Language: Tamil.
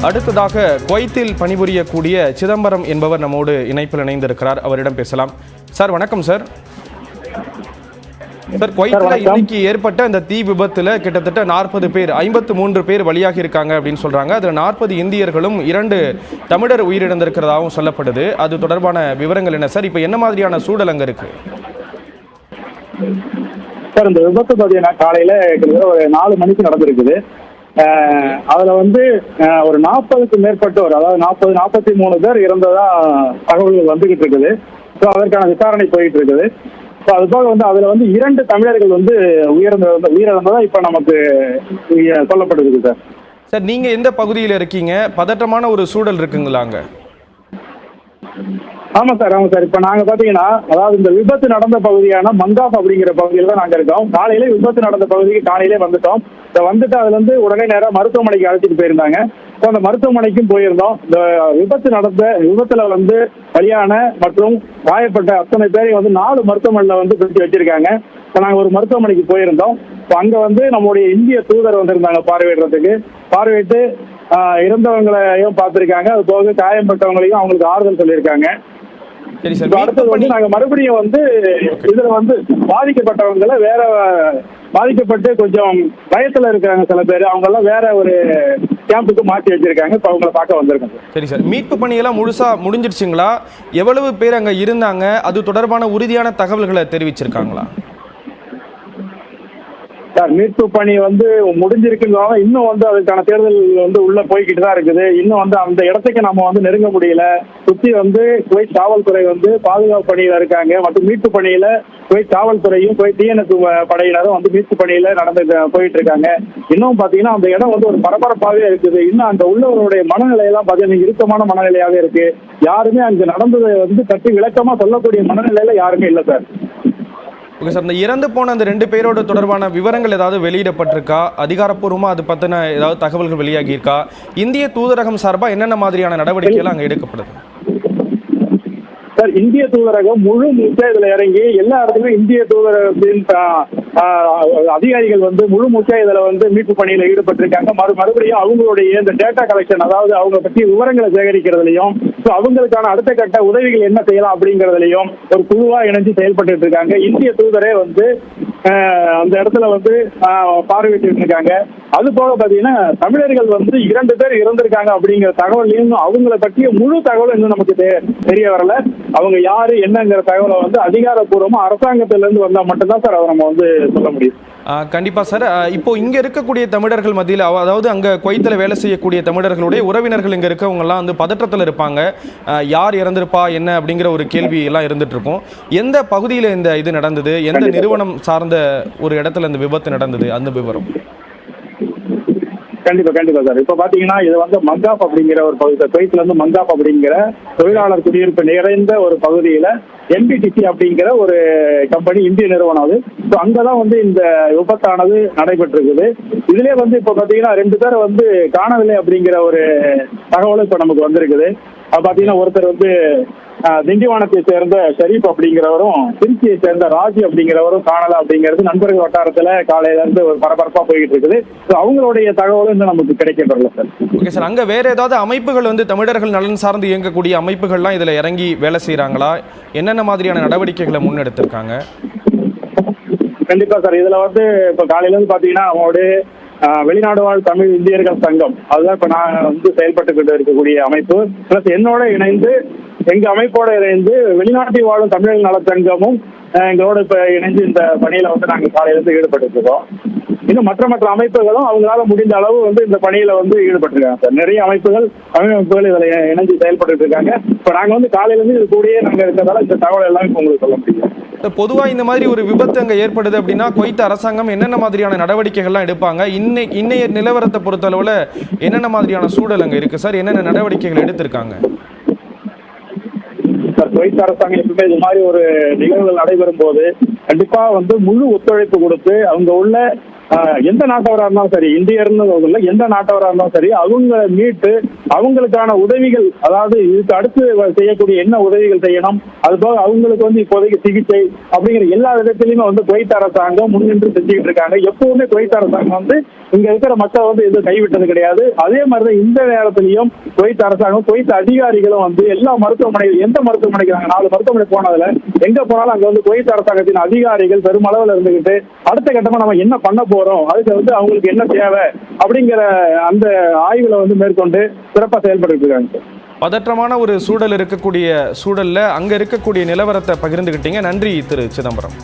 அடுத்ததாக குவைத்தில் பணிபுரியக்கூடிய சிதம்பரம் என்பவர் நம்மோடு இணைப்பில் இணைந்திருக்கிறார். அவரிடம் பேசலாம். சார் வணக்கம் சார். சார், குவைத்தில் இன்னைக்கு ஏற்பட்ட இந்த தீ விபத்துல கிட்டத்தட்ட 40 பேர் 53 பேர் பலியாகி இருக்காங்க அப்படின்னு சொல்றாங்க. அதுல 40 இந்தியர்களும் 2 தமிழர் உயிரிழந்திருக்கிறதாகவும் சொல்லப்படுது. அது தொடர்பான விவரங்கள் என்ன சார்? இப்ப என்ன மாதிரியான சூழல் அங்க இருக்கு? சார், இந்த விபத்து பார்த்தீங்கன்னா காலையில ஒரு 4 மணிக்கு நடந்திருக்குது. அதுல ஒரு 40க்கும் மேற்பட்டோர், அதாவது 43 பேர் இறந்ததா தகவல்கள் வந்துகிட்டு இருக்குது. ஸோ அதற்கான விசாரணை போயிட்டு இருக்குது. ஸோ அது போக அதுல 2 தமிழர்கள் உயிரிழந்ததா இப்ப நமக்கு சொல்லப்படுது சார். சார், நீங்க எந்த பகுதியில் இருக்கீங்க? பதற்றமான ஒரு சூழல் இருக்குங்களா அங்க? ஆமா சார். இப்ப நாங்க பாத்தீங்கன்னா, அதாவது இந்த விபத்து நடந்த பகுதியான மங்காப் அப்படிங்கிற பகுதியில தான் நாங்க இருக்கோம். காலையில விபத்து நடந்த பகுதிக்கு காலையிலே வந்துட்டோம். வந்துட்டு அதுல உடனே நேரம் மருத்துவமனைக்கு அழைச்சிட்டு போயிருந்தாங்க. அந்த மருத்துவமனைக்கும் போயிருந்தோம். இந்த விபத்துல பலியான மற்றும் காயப்பட்ட அத்தனை பேரையும் 4 மருத்துவமனையில பிரிச்சு வச்சிருக்காங்க. இப்ப நாங்க ஒரு மருத்துவமனைக்கு போயிருந்தோம். அங்க நம்முடைய இந்திய தூதர் வந்திருந்தாங்க பார்வையிட்டு இறந்தவங்களையும் பார்த்திருக்காங்க. அது போக காயப்பட்டவங்களையும் அவங்களுக்கு ஆறுதல் சொல்லியிருக்காங்க. அடுத்தது நாங்க மறுபடியும் இதுல பாதிக்கப்பட்டவங்களை பாதிக்கப்பட்டு கொஞ்சம் பயத்துல இருக்காங்க சில பேர், அவங்க எல்லாம் வேற ஒரு கேம்புக்கு மாற்றி வச்சிருக்காங்க. இப்ப அவங்களை பார்க்க வந்திருக்காங்க. சரி சார், மீட்பு பணியெல்லாம் முழுசா முடிஞ்சிருச்சுங்களா? எவ்வளவு பேர் அங்க இருந்தாங்க? அது தொடர்பான உறுதியான தகவல்களை தெரிவிச்சிருக்காங்களா? சார், மீட்பு பணி முடிஞ்சிருக்குங்க. இன்னும் அதுக்கான தேர்தல் உள்ள போய்கிட்டு தான் இருக்குது. இன்னும் அந்த இடத்துக்கு நம்ம நெருங்க முடியல. சுத்தி குவைத் காவல்துறை பாதுகாப்பு பணியில இருக்காங்க. மற்றும் மீட்பு பணியில குவைத் காவல்துறையும் டிஎன்எஸ் படையினரும் மீட்பு பணியில போயிட்டு இருக்காங்க. இன்னும் பாத்தீங்கன்னா அந்த இடம் ஒரு பரபரப்பாவே இருக்குது. இன்னும் அந்த உள்ளவருடைய மனநிலையெல்லாம் பாத்தீங்கன்னா இறுக்கமான மனநிலையாவே இருக்கு. யாருமே அங்க நடந்ததை பற்றி விளக்கமா சொல்லக்கூடிய மனநிலையில யாருமே இல்லை சார். ஓகே சார், இந்த இறந்து போன அந்த 2 பேரோட தொடர்பான விவரங்கள் ஏதாவது வெளியிடப்பட்டிருக்கா? அதிகாரப்பூர்வமாக அது பற்றின ஏதாவது தகவல்கள் வெளியாகி இருக்கா? இந்திய தூதரகம் சார்பாக என்னென்ன மாதிரியான நடவடிக்கைகள் அங்கே எடுக்கப்படுது? சார், இந்திய தூதரகம் முழு மூச்சா இதுல இறங்கி எல்லா இடத்துலையும் இந்திய தூதரகத்தின் அதிகாரிகள் முழு மூச்சா இதுல மீட்பு பணியில ஈடுபட்டிருக்காங்க. மறுபடியும் அவங்களுடைய இந்த டேட்டா கலெக்ஷன், அதாவது அவங்க பற்றி விவரங்களை சேகரிக்கிறதுலையும் அவங்களுக்கான அடுத்த கட்ட உதவிகள் என்ன செய்யலாம் அப்படிங்கறதுலையும் ஒரு குழுவா இணைஞ்சு செயல்பட்டு இருக்காங்க. இந்திய தூதரே அந்த இடத்துல பார்வையிட்டு இருக்காங்க. அது போக பாத்தீங்கன்னா தமிழர்கள் 2 பேர் இறந்திருக்காங்க அப்படிங்கிற தகவலையும் அவங்களை பற்றிய முழு தகவலும் இன்னும் நமக்கு தெரிய வரல. அவங்க யாரு என்னங்கிற தகவலை அதிகாரப்பூர்வமா அரசாங்கத்திலிருந்து வந்தா மட்டும்தான் சார் அதை நம்ம சொல்ல முடியும். கண்டிப்பா சார். இப்போ இங்க இருக்கக்கூடிய தமிழர்கள் மத்தியில், அதாவது அங்க குவைத்தில் வேலை செய்யக்கூடிய தமிழர்களுடைய உறவினர்கள் இங்க இருக்கவங்க எல்லாம் பதற்றத்தில் இருப்பாங்க. யார் இறந்திருப்பா என்ன அப்படிங்கிற ஒரு கேள்வி எல்லாம் இருந்துட்டு இருக்கும். எந்த பகுதியில் இந்த இது நடந்தது? எந்த நிறுவனம் சார்ந்த ஒரு இடத்துல இந்த விபத்து நடந்தது? அந்த விவரம். கண்டிப்பா சார். இப்ப பாத்தீங்கன்னா இது மங்காப் அப்படிங்கிற ஒரு பகுதி. குவைத்ல மங்காப் அப்படிங்கிற தொழிலாளர் குடியிருப்பு நிறைந்த ஒரு பகுதியில என்பிடிசி அப்படிங்கிற ஒரு கம்பெனி, இந்திய நிறுவனம் அது. அங்கதான் இந்த விபத்தானது நடைபெற்றிருக்குது. இதுலயே இப்ப பாத்தீங்கன்னா 2 பேர் காணவில்லை அப்படிங்கிற ஒரு தகவலும் இப்ப நமக்கு வந்திருக்குது. அது பாத்தீங்கன்னா ஒருத்தர் திண்டிவனத்தை சேர்ந்த ஷரீப் அப்படிங்கிறவரும் திருச்சியை சேர்ந்த ராஜி அப்படிங்கிறவரும் காணல அப்படிங்கிறது நண்பர்கள் வட்டாரத்துல காலையில இருந்து ஒரு பரபரப்பா போயிட்டு இருக்குது. அவங்களுடைய தகவலும் இன்னும் நமக்கு கிடைக்கப்படல சார். ஓகே சார், அங்க வேற ஏதாவது அமைப்புகள் தமிழர்கள் நலன் சார்ந்து இயங்கக்கூடிய அமைப்புகள்லாம் இதுல இறங்கி வேலை செய்யறாங்களா? என்னென்ன மாதிரியான நடவடிக்கைகளை முன்னெடுத்திருக்காங்க? கண்டிப்பா சார். இதுல இப்ப காலையில இருந்து பாத்தீங்கன்னா நம்மளோட வெளிநாடு வாழ் தமிழ் இந்தியர்கள் சங்கம், அதுதான் இப்ப நான் செயல்பட்டு கொண்டு இருக்கக்கூடிய அமைப்பு. பிளஸ் என்னோட இணைந்து எங்க அமைப்போட இணைந்து வெளிநாட்டில் வாழும் தமிழ் நலச்சங்கமும் எங்களோட இப்ப இணைந்து இந்த பணியில நாங்க காலையில இருந்து ஈடுபட்டு இருக்கோம். இன்னும் மற்ற அமைப்புகளும் அவங்களால முடிந்த அளவு இந்த பணியில ஈடுபட்டிருக்காங்க சார். நிறைய அமைப்புகள், தமிழ் அமைப்புகள் இதுல இணைஞ்சு செயல்பட்டு இருக்காங்க. இப்ப நாங்க காலையில இருந்து இது கூடயே நாங்க இருக்கிறதால இந்த தகவல் எல்லாம் இப்ப உங்களுக்கு சொல்ல முடியும். பொதுவா இந்த மாதிரி ஒரு விபத்து அங்க ஏற்படுது அப்படின்னா குவைத் அரசாங்கம் என்னென்ன மாதிரியான நடவடிக்கைகள்லாம் எடுப்பாங்க? இன்னைய நிலவரத்தை பொறுத்த அளவுல என்னென்ன மாதிரியான சூழல் அங்க இருக்கு சார்? என்னென்ன நடவடிக்கைகள் எடுத்திருக்காங்க? குவைத் அரசாங்கம் எப்பவுமே இது மாதிரி ஒரு நிகழ்வுகள் நடைபெறும் போது கண்டிப்பா முழு ஒத்துழைப்பு கொடுத்து அவங்க உள்ள எந்த நாட்டவராக இருந்தாலும் சரி, இந்தியர்னு இல்லை, எந்த நாட்டவராக இருந்தாலும் சரி, அவங்க மீட்டு அவங்களுக்கான உதவிகள், அதாவது இதுக்கு அடுத்து செய்யக்கூடிய என்ன உதவிகள் செய்யணும், அது போக அவங்களுக்கு வந்து இப்போதைக்கு சிகிச்சை அப்படிங்கிற எல்லா விதத்திலையுமே வந்து குவைத் அரசாங்கம் முன்னின்று செஞ்சுக்கிட்டு இருக்காங்க. எப்பவுமே குவைத் அரசாங்கம் வந்து இங்க இருக்கிற மக்கள் வந்து எதுவும் கைவிட்டது கிடையாது. அதே மாதிரிதான் இந்த நேரத்திலையும் குவைத் அரசாங்கம், குவைத் அதிகாரிகளும் வந்து எல்லா மருத்துவமனைகள், எந்த மருத்துவமனைக்கு நாங்கள் 4 மருத்துவமனை போனதுல எங்க போனாலும் அங்க வந்து குவைத் அரசாங்கத்தின் அதிகாரிகள் பெருமளவில் இருந்துகிட்டு அடுத்த கட்டமா நம்ம என்ன பண்ண போறோம், அதுக்கு வந்து அவங்களுக்கு என்ன தேவை அப்படிங்கிற அந்த ஆய்வுல வந்து மேற்கொண்டு சிறப்பாக செயல்பட்டு இருக்காங்க. பதற்றமான ஒரு சூழல் இருக்கக்கூடிய சூழல்ல அங்க இருக்கக்கூடிய நிலவரத்தை பகிர்ந்துகிட்டீங்க. நன்றி திரு சிதம்பரம்.